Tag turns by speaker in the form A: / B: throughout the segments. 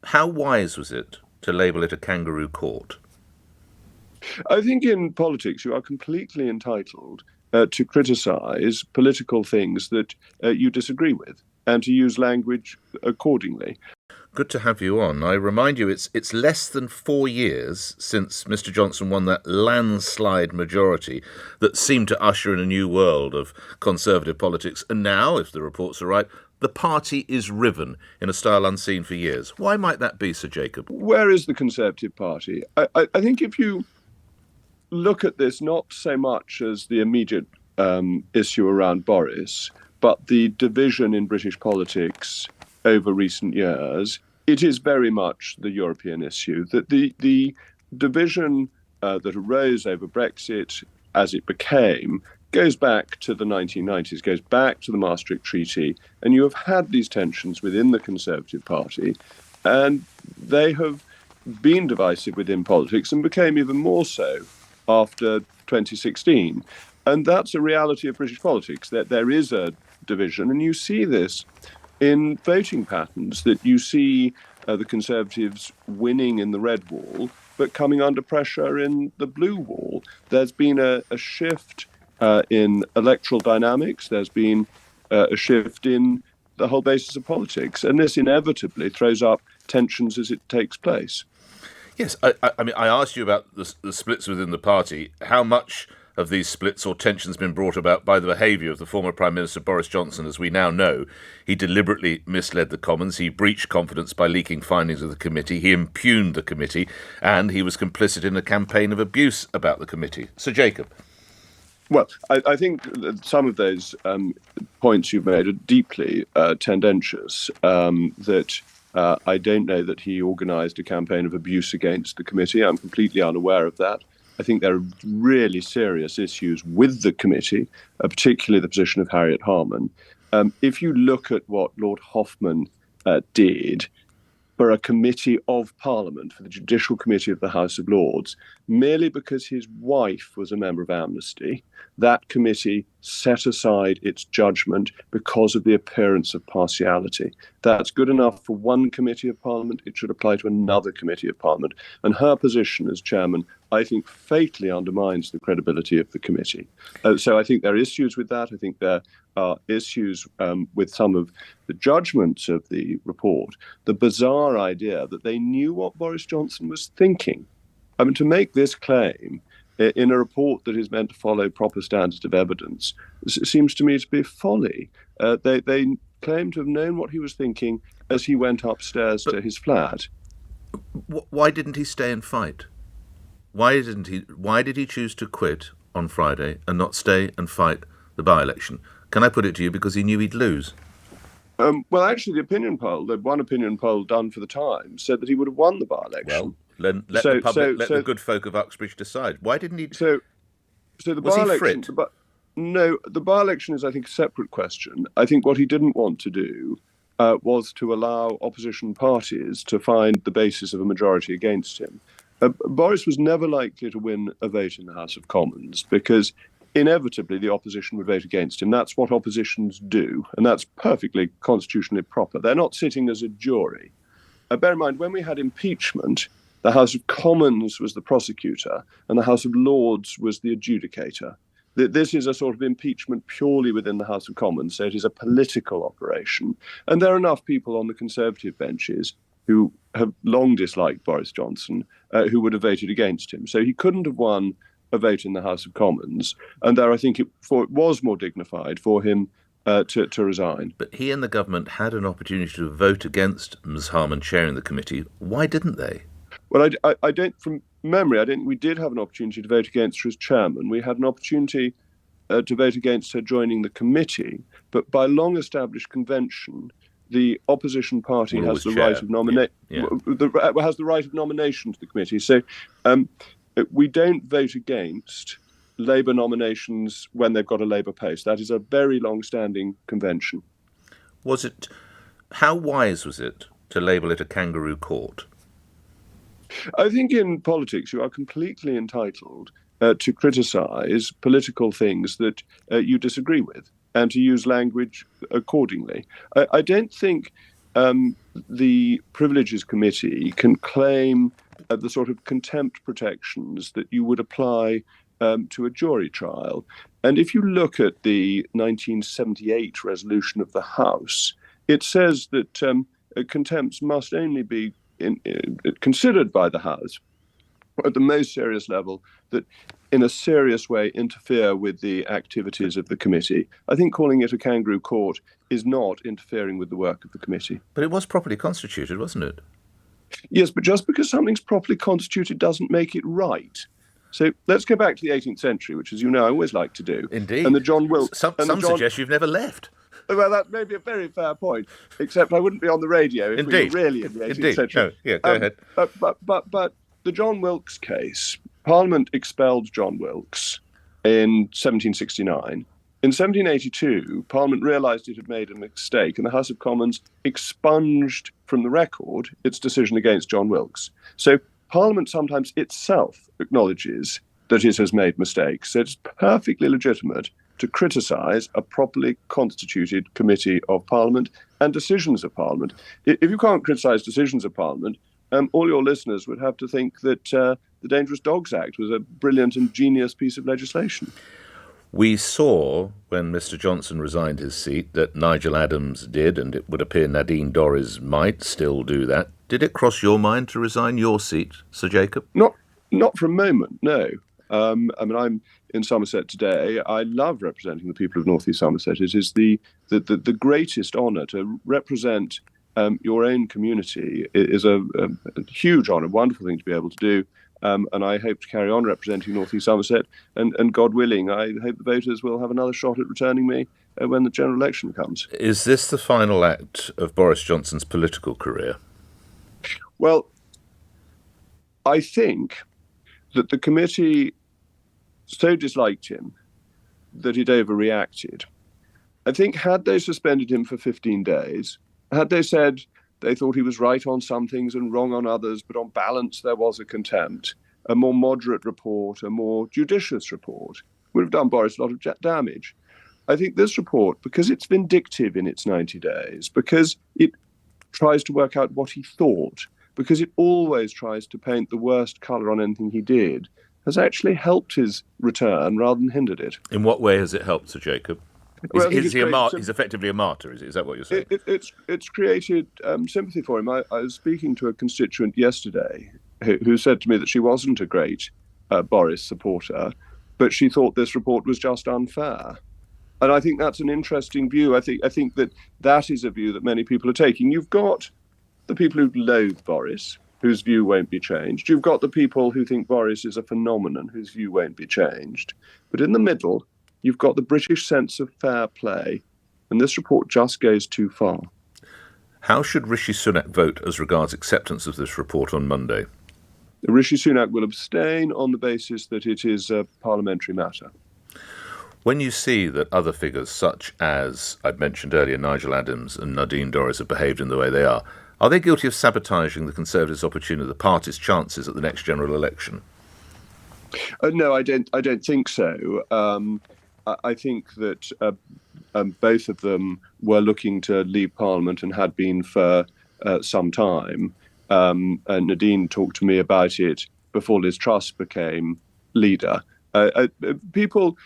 A: How wise was it to label it a kangaroo court?
B: I think in politics you are completely entitled to criticise political things that you disagree with and to use language accordingly.
A: Good to have you on. I remind you, it's less than 4 years since Mr. Johnson won that landslide majority that seemed to usher in a new world of Conservative politics. And now, if the reports are right, the party is riven in a style unseen for years. Why might that be, Sir Jacob?
B: Where is the Conservative Party? I think if you look at this not so much as the immediate issue around Boris, but the division in British politics over recent years, it is very much the European issue. That the division that arose over Brexit as it became goes back to the 1990s, goes back to the Maastricht Treaty, and you have had these tensions within the Conservative Party, and they have been divisive within politics and became even more so after 2016. And that's a reality of British politics, that there is a division, and you see this in voting patterns, that you see the Conservatives winning in the red wall, but coming under pressure in the blue wall. There's been a shift in electoral dynamics. There's been a shift in the whole basis of politics, and this inevitably throws up tensions as it takes place.
A: Yes, I mean, I asked you about the splits within the party. How much of these splits or tensions been brought about by the behaviour of the former Prime Minister Boris Johnson? As we now know, he deliberately misled the Commons, he breached confidence by leaking findings of the committee, he impugned the committee, and he was complicit in a campaign of abuse about the committee. Sir Jacob.
B: Well, I think that some of those points you've made are deeply tendentious, that I don't know that he organised a campaign of abuse against the committee. I'm completely unaware of that. I think there are really serious issues with the committee, particularly the position of Harriet Harman. If you look at what Lord Hoffman did for a committee of Parliament, for the Judicial Committee of the House of Lords, merely because his wife was a member of Amnesty, that committee set aside its judgment because of the appearance of partiality. That's good enough for one committee of Parliament. It should apply to another committee of Parliament. And her position as chairman, I think, fatally undermines the credibility of the committee. So I think there are issues with that. I think there are issues with some of the judgments of the report. The bizarre idea that they knew what Boris Johnson was thinking. I mean, to make this claim in a report that is meant to follow proper standards of evidence seems to me to be folly. They claim to have known what he was thinking as he went upstairs to his flat.
A: Why didn't he stay and fight? Why did he choose to quit on Friday and not stay and fight the by-election? Can I put it to you, because he knew he'd lose?
B: Well, actually, the one opinion poll done for the Times, said that he would have won the by-election.
A: Well, let the public, let the good folk of Uxbridge decide. Why didn't he?
B: So the
A: was
B: by-election.
A: he frit?
B: No, the by-election is, I think, a separate question. I think what he didn't want to do was to allow opposition parties to find the basis of a majority against him. Boris was never likely to win a vote in the House of Commons because inevitably the opposition would vote against him. That's what oppositions do, and that's perfectly constitutionally proper. They're not sitting as a jury. Bear in mind, when we had impeachment, the House of Commons was the prosecutor and the House of Lords was the adjudicator. This is a sort of impeachment purely within the House of Commons, so it is a political operation. And there are enough people on the Conservative benches who have long disliked Boris Johnson, who would have voted against him. So he couldn't have won a vote in the House of Commons. And there, I think it was more dignified for him to resign.
A: But he and the government had an opportunity to vote against Ms. Harman chairing the committee. Why didn't they?
B: Well, I don't, from memory, I don't think we did have an opportunity to vote against her as chairman. We had an opportunity to vote against her joining the committee, but by long-established convention, the opposition party has the right of has the right of nomination to the committee. So we don't vote against Labour nominations when they've got a Labour post. That is a very long-standing convention.
A: How wise was it to label it a kangaroo court?
B: I think in politics you are completely entitled to criticise political things that you disagree with and to use language accordingly. I don't think the Privileges Committee can claim the sort of contempt protections that you would apply to a jury trial. And if you look at the 1978 resolution of the House, it says that contempts must only be considered by the House at the most serious level that in a serious way interfere with the activities of the committee. I think calling it a kangaroo court is not interfering with the work of the committee.
A: But it was properly constituted, wasn't it?
B: Yes, but just because something's properly constituted doesn't make it right. So let's go back to the 18th century, which, as you know, I always like to do.
A: Indeed.
B: And the John Wilkes.
A: Some suggest you've never left.
B: Well, that may be a very fair point, except I wouldn't be on the radio if we were really in the 18th century.
A: No, yeah, go ahead.
B: But the John Wilkes case, Parliament expelled John Wilkes in 1769. In 1782, Parliament realised it had made a mistake, and the House of Commons expunged from the record its decision against John Wilkes. So Parliament sometimes itself acknowledges that it has made mistakes. So it's perfectly legitimate to criticise a properly constituted committee of Parliament and decisions of Parliament. If you can't criticise decisions of Parliament, all your listeners would have to think that the Dangerous Dogs Act was a brilliant and genius piece of legislation.
A: We saw, when Mr Johnson resigned his seat, that Nigel Adams did, and it would appear Nadine Dorries might still do that. Did it cross your mind to resign your seat, Sir Jacob?
B: Not for a moment, no. I'm in Somerset today. I love representing the people of North East Somerset. It is the greatest honour to represent your own community. It is a huge honour, wonderful thing to be able to do. And I hope to carry on representing North East Somerset. And God willing, I hope the voters will have another shot at returning me when the general election comes.
A: Is this the final act of Boris Johnson's political career?
B: Well, I think that the committee so disliked him that it overreacted. I think had they suspended him for 15 days, had they said they thought he was right on some things and wrong on others, but on balance there was a contempt, a more moderate report, a more judicious report, would have done Boris a lot of damage. I think this report, because it's vindictive in its 90 days, because it tries to work out what he thought, because it always tries to paint the worst colour on anything he did, has actually helped his return rather than hindered it.
A: In what way has it helped, Sir Jacob?
B: Well,
A: he's effectively a martyr, is that what you're saying?
B: It's created sympathy for him. I was speaking to a constituent yesterday who said to me that she wasn't a great Boris supporter, but she thought this report was just unfair. And I think that's an interesting view. I think that is a view that many people are taking. You've got the people who loathe Boris, whose view won't be changed. You've got the people who think Boris is a phenomenon, whose view won't be changed. But in the middle, you've got the British sense of fair play, and this report just goes too far.
A: How should Rishi Sunak vote as regards acceptance of this report on Monday?
B: Rishi Sunak will abstain on the basis that it is a parliamentary matter.
A: When you see that other figures, such as I'd mentioned earlier, Nigel Adams and Nadine Dorries, have behaved in the way they are they guilty of sabotaging the Conservatives' opportunity, the party's chances at the next general election?
B: No, I don't think so. I think that both of them were looking to leave Parliament and had been for some time. And Nadine talked to me about it before Liz Truss became leader. People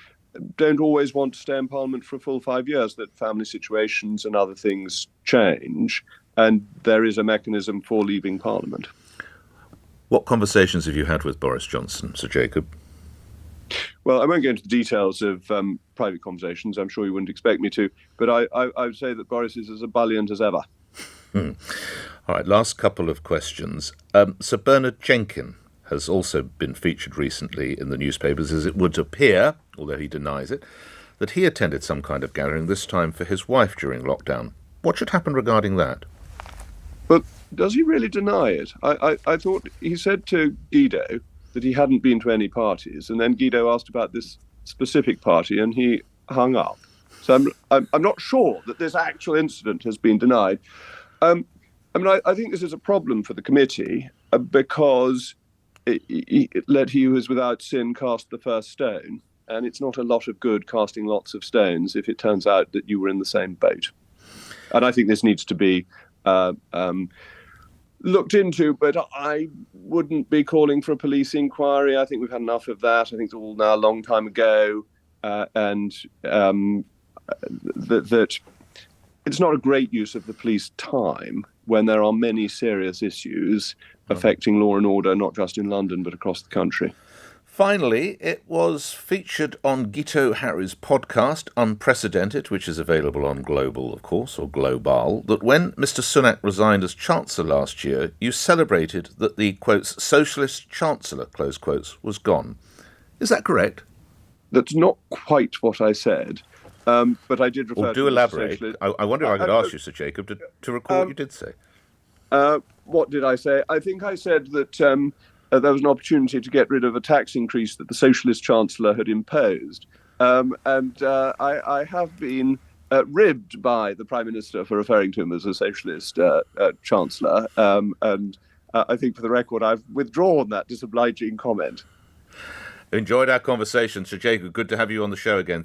B: don't always want to stay in Parliament for a full 5 years, that family situations and other things change, and there is a mechanism for leaving Parliament.
A: What conversations have you had with Boris Johnson, Sir Jacob?
B: Well, I won't go into the details of private conversations. I'm sure you wouldn't expect me to. But I would say that Boris is as ebullient as ever.
A: All right, last couple of questions. Sir Bernard Jenkin has also been featured recently in the newspapers, as it would appear, although he denies it, that he attended some kind of gathering, this time for his wife during lockdown. What should happen regarding that?
B: But does he really deny it? I thought he said to Guido that he hadn't been to any parties, and then Guido asked about this specific party, and he hung up. So I'm not sure that this actual incident has been denied. I think this is a problem for the committee because let he who is without sin cast the first stone, and it's not a lot of good casting lots of stones if it turns out that you were in the same boat. And I think this needs to be looked into, but I wouldn't be calling for a police inquiry. I think we've had enough of that. I think it's all now a long time ago, and that it's not a great use of the police time when there are many serious issues affecting law and order, not just in London, but across the country.
A: Finally, it was featured on Guito Harry's podcast, Unprecedented, which is available on Global, of course, or Global, that when Mr. Sunak resigned as Chancellor last year, you celebrated that the, quotes, socialist Chancellor, close quotes, was gone. Is that correct?
B: That's not quite what I said, but I did refer to...
A: do elaborate. I wonder if I could ask you, Sir Jacob, to recall what you did say.
B: What did I say? I think I said that... there was an opportunity to get rid of a tax increase that the socialist chancellor had imposed. I have been ribbed by the Prime Minister for referring to him as a socialist chancellor. I think, for the record, I've withdrawn that disobliging comment.
A: Enjoyed our conversation, Sir Jacob. Good to have you on the show again.